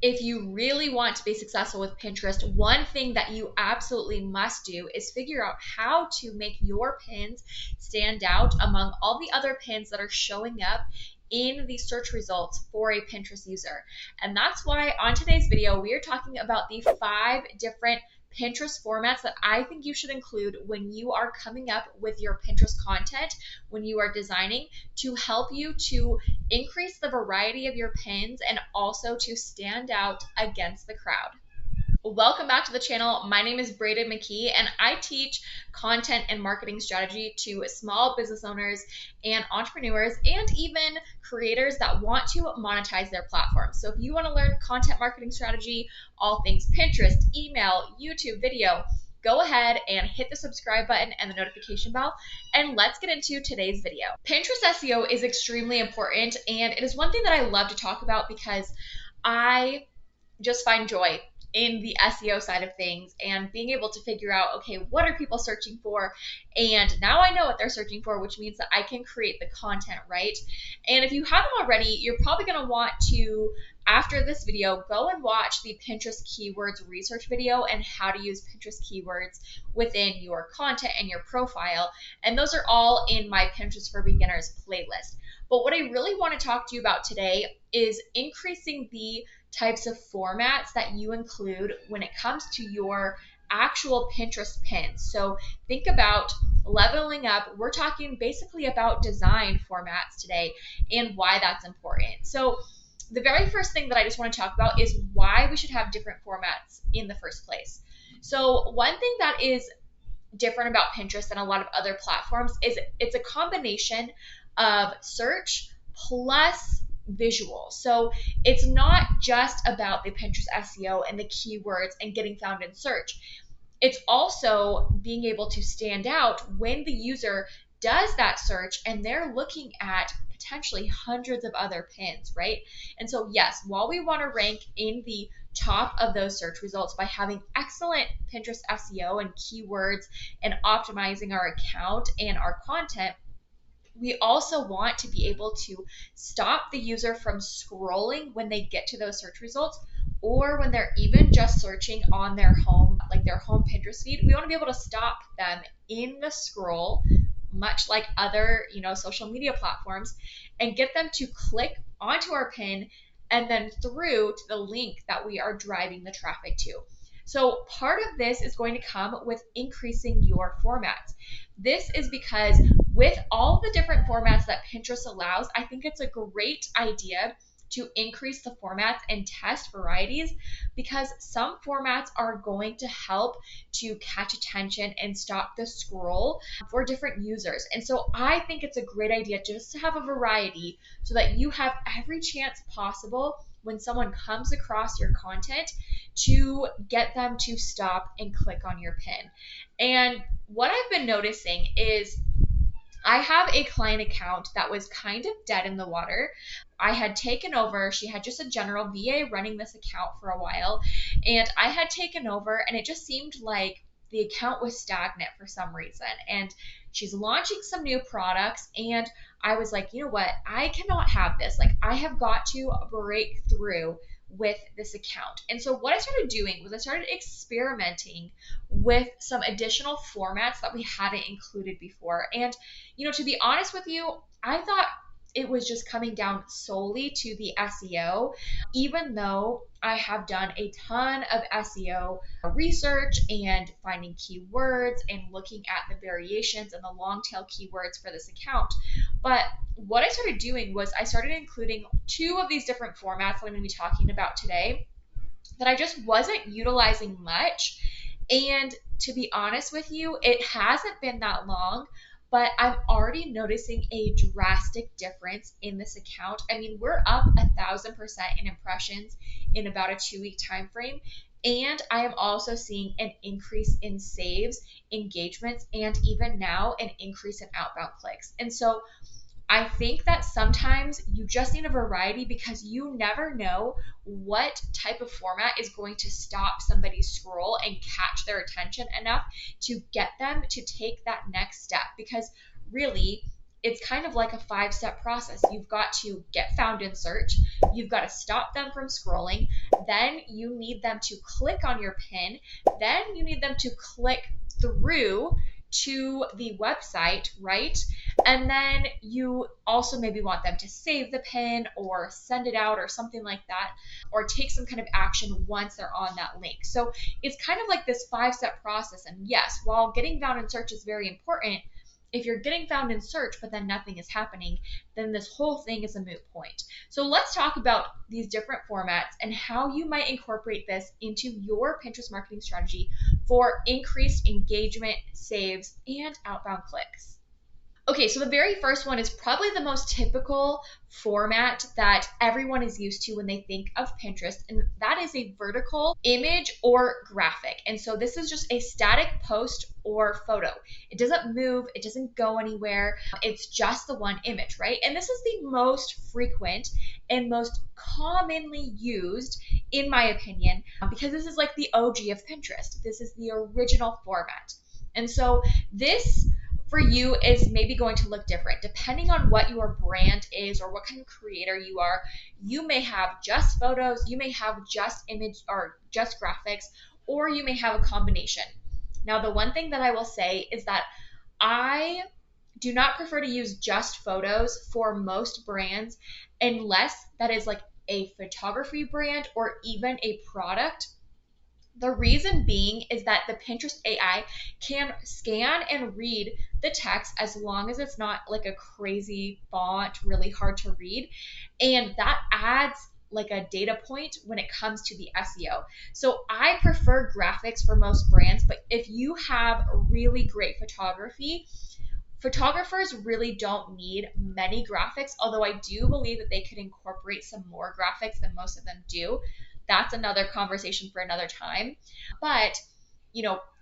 If you really want to be successful with Pinterest, one thing that you absolutely must do is figure out how to make your pins stand out among all the other pins that are showing up in the search results for a Pinterest user. And that's why on today's video, we are talking about the 5 different Pinterest formats that I think you should include when you are coming up with your Pinterest content, when you are designing, to help you to increase the variety of your pins and also to stand out against the crowd. Welcome back to the channel. My name is Braden McKee, and I teach content and marketing strategy to small business owners and entrepreneurs and even creators that want to monetize their platforms. So if you want to learn content marketing strategy, all things Pinterest, email, YouTube, video, go ahead and hit the subscribe button and the notification bell, and let's get into today's video. Pinterest SEO is extremely important, and it is one thing that I love to talk about because I just find joy in the SEO side of things and being able to figure out, okay, what are people searching for? And now I know what they're searching for, which means that I can create the content, right? And if you haven't already, you're probably going to want to, after this video, go and watch the Pinterest keywords research video and how to use Pinterest keywords within your content and your profile. And those are all in my Pinterest for Beginners playlist. But what I really want to talk to you about today is increasing the types of formats that you include when it comes to your actual Pinterest pins. So think about leveling up. We're talking basically about design formats today and why that's important. So the very first thing that I just want to talk about is why we should have different formats in the first place. So one thing that is different about Pinterest than a lot of other platforms is it's a combination of search plus visual. So it's not just about the Pinterest SEO and the keywords and getting found in search. It's also being able to stand out when the user does that search and they're looking at potentially hundreds of other pins, right? And so yes, while we want to rank in the top of those search results by having excellent Pinterest SEO and keywords and optimizing our account and our content, we also want to be able to stop the user from scrolling when they get to those search results, or when they're even just searching on their home, like their home Pinterest feed. We want to be able to stop them in the scroll, much like other, social media platforms, and get them to click onto our pin and then through to the link that we are driving the traffic to. So part of this is going to come with increasing your formats. This is because with all the different formats that Pinterest allows, I think it's a great idea to increase the formats and test varieties, because some formats are going to help to catch attention and stop the scroll for different users. And so I think it's a great idea just to have a variety so that you have every chance possible when someone comes across your content to get them to stop and click on your pin. And what I've been noticing is I have a client account that was kind of dead in the water. I had taken over, she had just a general VA running this account for a while, and I had taken over, and it just seemed like the account was stagnant for some reason. And she's launching some new products, and I was like, you know what? I cannot have this. Like, I have got to break through with this account. And so what I started doing was I started experimenting with some additional formats that we hadn't included before. And, to be honest with you, I thought it was just coming down solely to the SEO, even though I have done a ton of SEO research and finding keywords and looking at the variations and the long tail keywords for this account. But what I started doing was I started including 2 of these different formats that I'm going to be talking about today that I just wasn't utilizing much. And to be honest with you, it hasn't been that long, but I'm already noticing a drastic difference in this account. I mean, we're up 1,000% in impressions in about a 2-week time frame. And I am also seeing an increase in saves, engagements, and even now an increase in outbound clicks. And so I think that sometimes you just need a variety, because you never know what type of format is going to stop somebody's scroll and catch their attention enough to get them to take that next step. Because really, it's kind of like a 5-step process. You've got to get found in search, you've got to stop them from scrolling, then you need them to click on your pin, then you need them to click through to the website, right? And then you also maybe want them to save the pin or send it out or something like that, or take some kind of action once they're on that link. So it's kind of like this 5-step process. And yes, while getting found in search is very important, if you're getting found in search but then nothing is happening, then this whole thing is a moot point. So let's talk about these different formats and how you might incorporate this into your Pinterest marketing strategy for increased engagement, saves, and outbound clicks. Okay, so the very first one is probably the most typical format that everyone is used to when they think of Pinterest, and that is a vertical image or graphic. And so this is just a static post or photo. It doesn't move, it doesn't go anywhere, it's just the one image, right? And this is the most frequent and most commonly used, in my opinion, because this is like the OG of Pinterest. This is the original format. And so this for you is maybe going to look different depending on what your brand is or what kind of creator you are. You may have just photos, you may have just image or just graphics, or you may have a combination. Now, the one thing that I will say is that I do not prefer to use just photos for most brands unless that is like a photography brand or even a product. The reason being is that the Pinterest AI can scan and read the text as long as it's not like a crazy font, really hard to read. And that adds like a data point when it comes to the SEO. So I prefer graphics for most brands, but if you have really great photography, photographers really don't need many graphics, although I do believe that they could incorporate some more graphics than most of them do. That's another conversation for another time. But,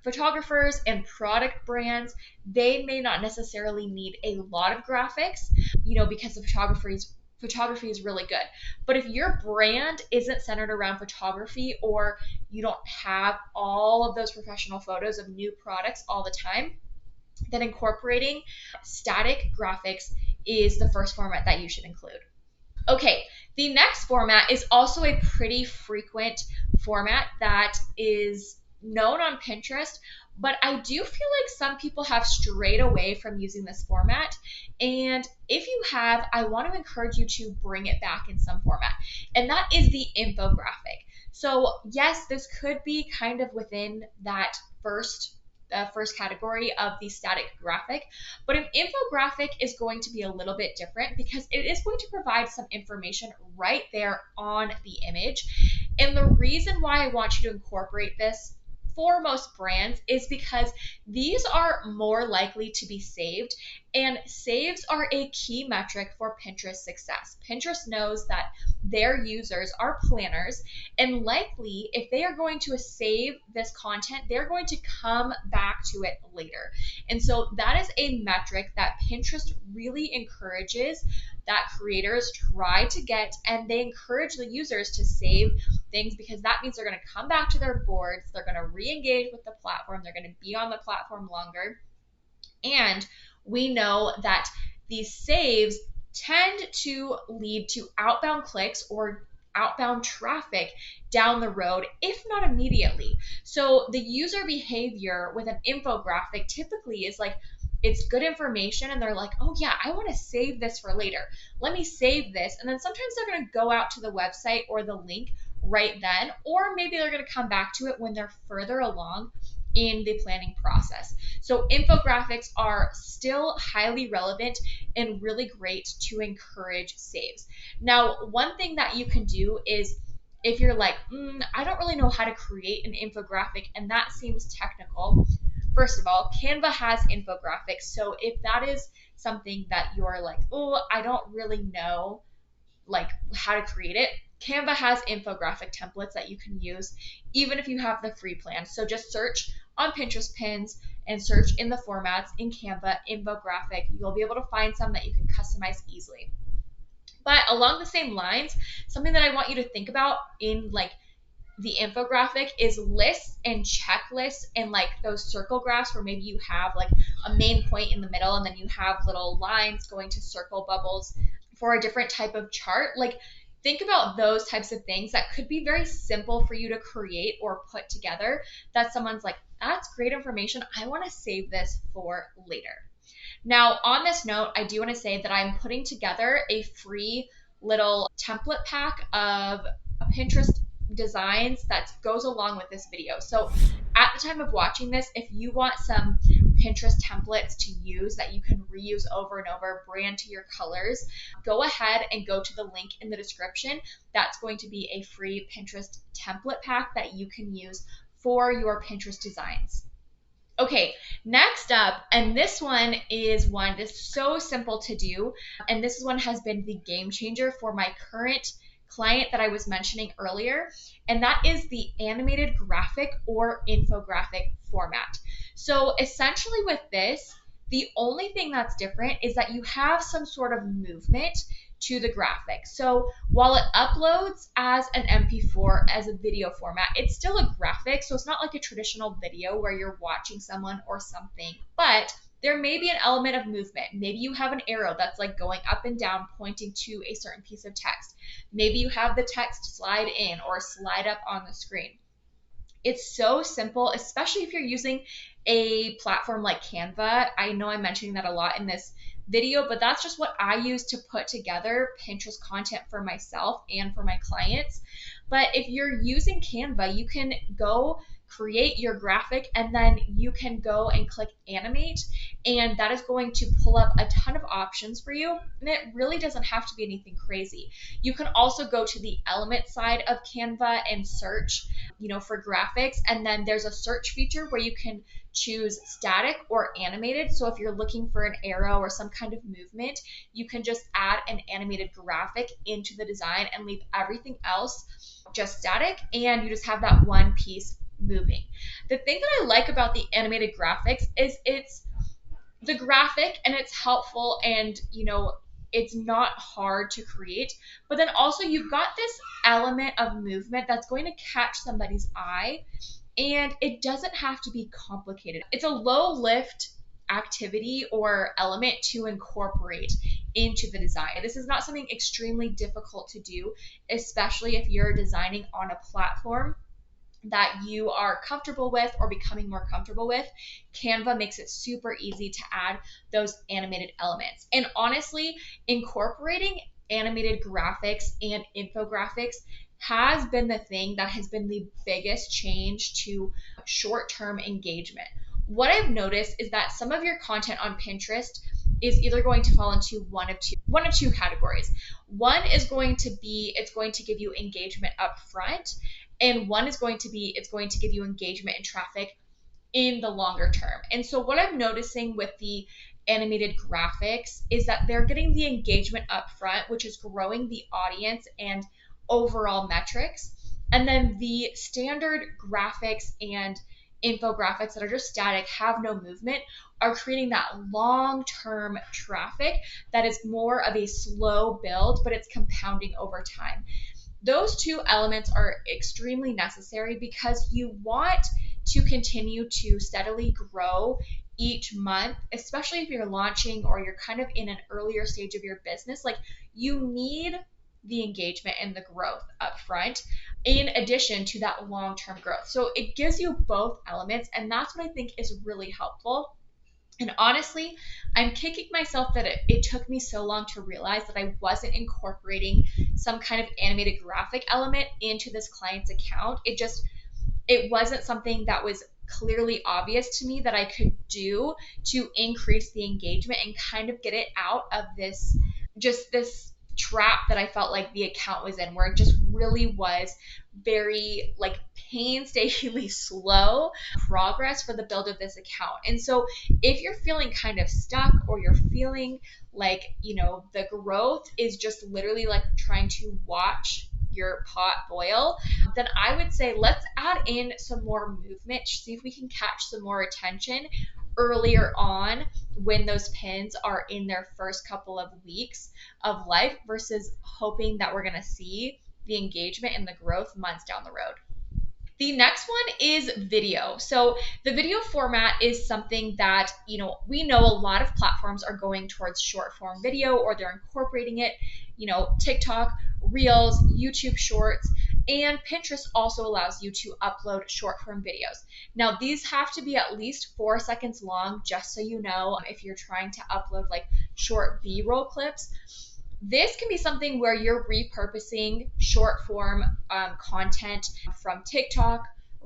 photographers and product brands, they may not necessarily need a lot of graphics, because the photography is really good. But if your brand isn't centered around photography, or you don't have all of those professional photos of new products all the time, then incorporating static graphics is the first format that you should include. Okay, the next format is also a pretty frequent format that is known on Pinterest, but I do feel like some people have strayed away from using this format. And if you have, I want to encourage you to bring it back in some format, and that is the infographic. So yes, this could be kind of within that first category of the static graphic, but an infographic is going to be a little bit different because it is going to provide some information right there on the image. And the reason why I want you to incorporate this for most brands is because these are more likely to be saved, and saves are a key metric for Pinterest success. Pinterest knows that their users are planners, and likely if they are going to save this content, they're going to come back to it later. And so that is a metric that Pinterest really encourages that creators try to get, and they encourage the users to save things because that means they're going to come back to their boards, they're going to re-engage with the platform, they're going to be on the platform longer. And we know that these saves tend to lead to outbound clicks or outbound traffic down the road, if not immediately. So the user behavior with an infographic typically is like, it's good information and they're like, oh yeah, I want to save this for later. Let me save this. And then sometimes they're going to go out to the website or the link right then, or maybe they're going to come back to it when they're further along in the planning process. So infographics are still highly relevant and really great to encourage saves. Now, one thing that you can do is if you're like, I don't really know how to create an infographic and that seems technical. First of all, Canva has infographics. So if that is something that you're like, oh, I don't really know like how to create it, Canva has infographic templates that you can use even if you have the free plan. So just search on Pinterest pins and search in the formats in Canva infographic. You'll be able to find some that you can customize easily. But along the same lines, something that I want you to think about in like the infographic is lists and checklists and like those circle graphs where maybe you have like a main point in the middle and then you have little lines going to circle bubbles for a different type of chart. Like, think about those types of things that could be very simple for you to create or put together, that someone's like, that's great information, I want to save this for later. Now, on this note, I do want to say that I'm putting together a free little template pack of Pinterest designs that goes along with this video. So at the time of watching this, if you want some Pinterest templates to use that you can reuse over and over, brand to your colors, go ahead and go to the link in the description. That's going to be a free Pinterest template pack that you can use for your Pinterest designs. Okay, next up, and this one is one that's so simple to do, and this one has been the game changer for my current client that I was mentioning earlier, and that is the animated graphic or infographic format. So essentially with this, the only thing that's different is that you have some sort of movement to the graphic. So while it uploads as an MP4 as a video format, it's still a graphic. So it's not like a traditional video where you're watching someone or something, but there may be an element of movement. Maybe you have an arrow that's like going up and down, pointing to a certain piece of text. Maybe you have the text slide in or slide up on the screen. It's so simple, especially if you're using a platform like Canva. I know I'm mentioning that a lot in this video, but that's just what I use to put together Pinterest content for myself and for my clients. But if you're using Canva, you can go create your graphic and then you can go and click animate, and that is going to pull up a ton of options for you, and it really doesn't have to be anything crazy. You can also go to the element side of Canva and search, for graphics, and then there's a search feature where you can choose static or animated. So if you're looking for an arrow or some kind of movement, you can just add an animated graphic into the design and leave everything else just static, and you just have that one piece moving. The thing that I like about the animated graphics is it's the graphic and it's helpful, and it's not hard to create, but then also you've got this element of movement that's going to catch somebody's eye, and it doesn't have to be complicated. It's a low lift activity or element to incorporate into the design. This is not something extremely difficult to do, especially if you're designing on a platform that you are comfortable with or becoming more comfortable with. Canva makes it super easy to add those animated elements. And honestly, incorporating animated graphics and infographics has been the thing that has been the biggest change to short-term engagement. What I've noticed is that some of your content on Pinterest is either going to fall into one of two categories. One is going to be, it's going to give you engagement up front, and one is going to be, it's going to give you engagement and traffic in the longer term. And so what I'm noticing with the animated graphics is that they're getting the engagement up front, which is growing the audience and overall metrics. And then the standard graphics and infographics that are just static, have no movement, are creating that long-term traffic that is more of a slow build, but it's compounding over time. Those two elements are extremely necessary because you want to continue to steadily grow each month, especially if you're launching or you're kind of in an earlier stage of your business. Like, you need the engagement and the growth up front in addition to that long-term growth. So it gives you both elements, and that's what I think is really helpful. And honestly, I'm kicking myself that it took me so long to realize that I wasn't incorporating some kind of animated graphic element into this client's account. It wasn't something that was clearly obvious to me that I could do to increase the engagement and kind of get it out of this trap that I felt like the account was in, where it just really was very painstakingly slow progress for the build of this account. And so if you're feeling kind of stuck, or you're feeling like, the growth is just literally like trying to watch your pot boil, then I would say let's add in some more movement, see if we can catch some more attention earlier on when those pins are in their first couple of weeks of life, versus hoping that we're going to see the engagement and the growth months down the road. The next one is video. So the video format is something that, we know a lot of platforms are going towards short form video, or they're incorporating it, TikTok, Reels, YouTube Shorts, and Pinterest also allows you to upload short form videos. Now, these have to be at least 4 seconds long, just so you know, if you're trying to upload like short B-roll clips. This can be something where you're repurposing short form content from TikTok,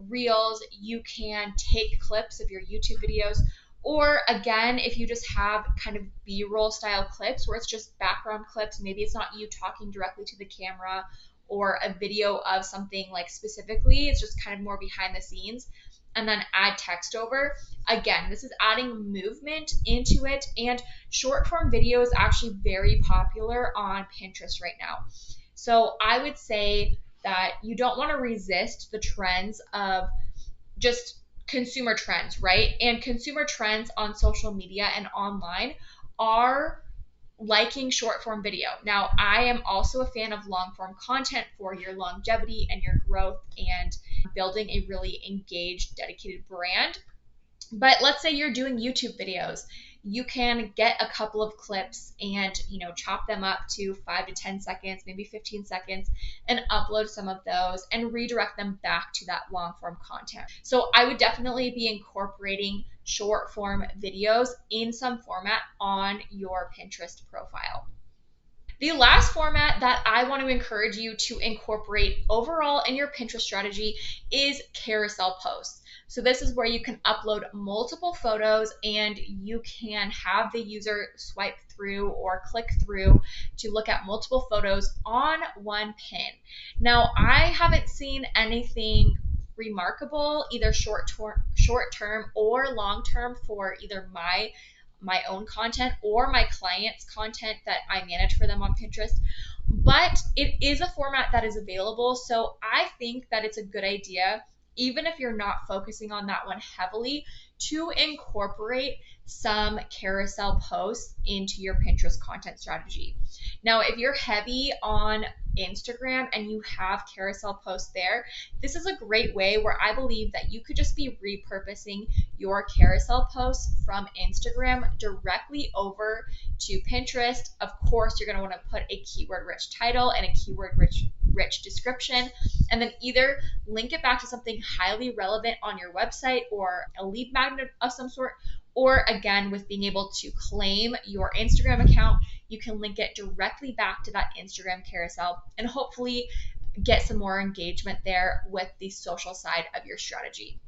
Reels. You can take clips of your YouTube videos, or again, if you just have kind of B-roll style clips where it's just background clips, maybe it's not you talking directly to the camera or a video of something like specifically, it's just kind of more behind the scenes, and then add text over. Again, this is adding movement into it, and short form video is actually very popular on Pinterest right now. So I would say that you don't want to resist the trends of just consumer trends, right? And consumer trends on social media and online are liking short form video. Now, I am also a fan of long form content for your longevity and your growth and building a really engaged, dedicated brand. But let's say you're doing YouTube videos. You can get a couple of clips and, chop them up to 5 to 10 seconds, maybe 15 seconds, and upload some of those and redirect them back to that long form content. So I would definitely be incorporating short form videos in some format on your Pinterest profile. The last format that I want to encourage you to incorporate overall in your Pinterest strategy is carousel posts. So this is where you can upload multiple photos and you can have the user swipe through or click through to look at multiple photos on one pin. Now, I haven't seen anything remarkable, either short term or long term, for either my own content or my clients' content that I manage for them on Pinterest. But it is a format that is available. So I think that it's a good idea, even if you're not focusing on that one heavily, to incorporate some carousel posts into your Pinterest content strategy. Now, if you're heavy on Instagram and you have carousel posts there, this is a great way where I believe that you could just be repurposing your carousel posts from Instagram directly over to Pinterest. Of course, you're going to want to put a keyword-rich title and a keyword-rich description, and then either link it back to something highly relevant on your website or a lead magnet of some sort, or again, with being able to claim your Instagram account, you can link it directly back to that Instagram carousel and hopefully get some more engagement there with the social side of your strategy.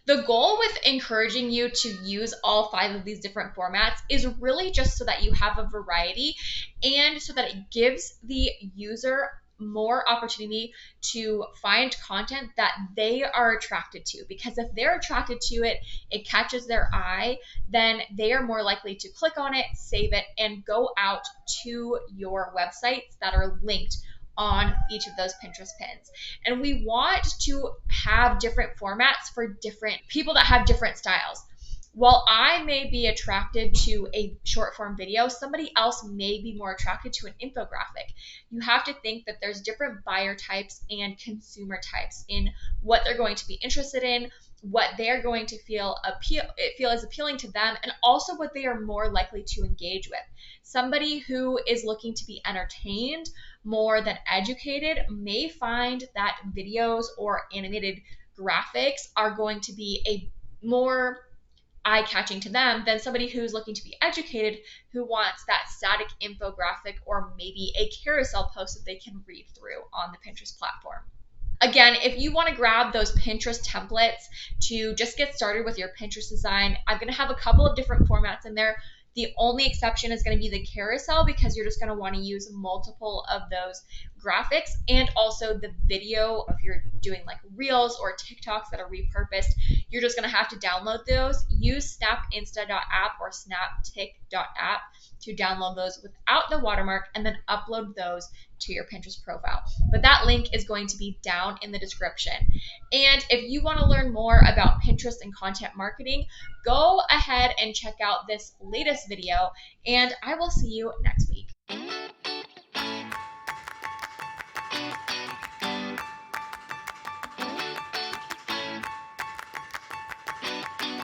The goal with encouraging you to use all 5 of these different formats is really just so that you have a variety and so that it gives the user more opportunity to find content that they are attracted to. Because if they're attracted to it, it catches their eye, then they are more likely to click on it, save it, and go out to your websites that are linked on each of those Pinterest pins. And we want to have different formats for different people that have different styles. While I may be attracted to a short form video, somebody else may be more attracted to an infographic. You have to think that there's different buyer types and consumer types in what they're going to be interested in, what they're going to feel is appealing to them, and also what they are more likely to engage with. Somebody who is looking to be entertained more than educated may find that videos or animated graphics are going to be a more eye-catching to them than somebody who's looking to be educated, who wants that static infographic or maybe a carousel post that they can read through on the Pinterest platform. Again, if you want to grab those Pinterest templates to just get started with your Pinterest design, I'm going to have a couple of different formats in there. The only exception is going to be the carousel, because you're just going to want to use multiple of those graphics, and also the video. If you're doing like Reels or TikToks that are repurposed, you're just going to have to download those. Use snapinsta.app or snaptik.app to download those without the watermark, and then upload those to your Pinterest profile. But that link is going to be down in the description. And if you want to learn more about Pinterest and content marketing, go ahead and check out this latest video, and I will see you next week.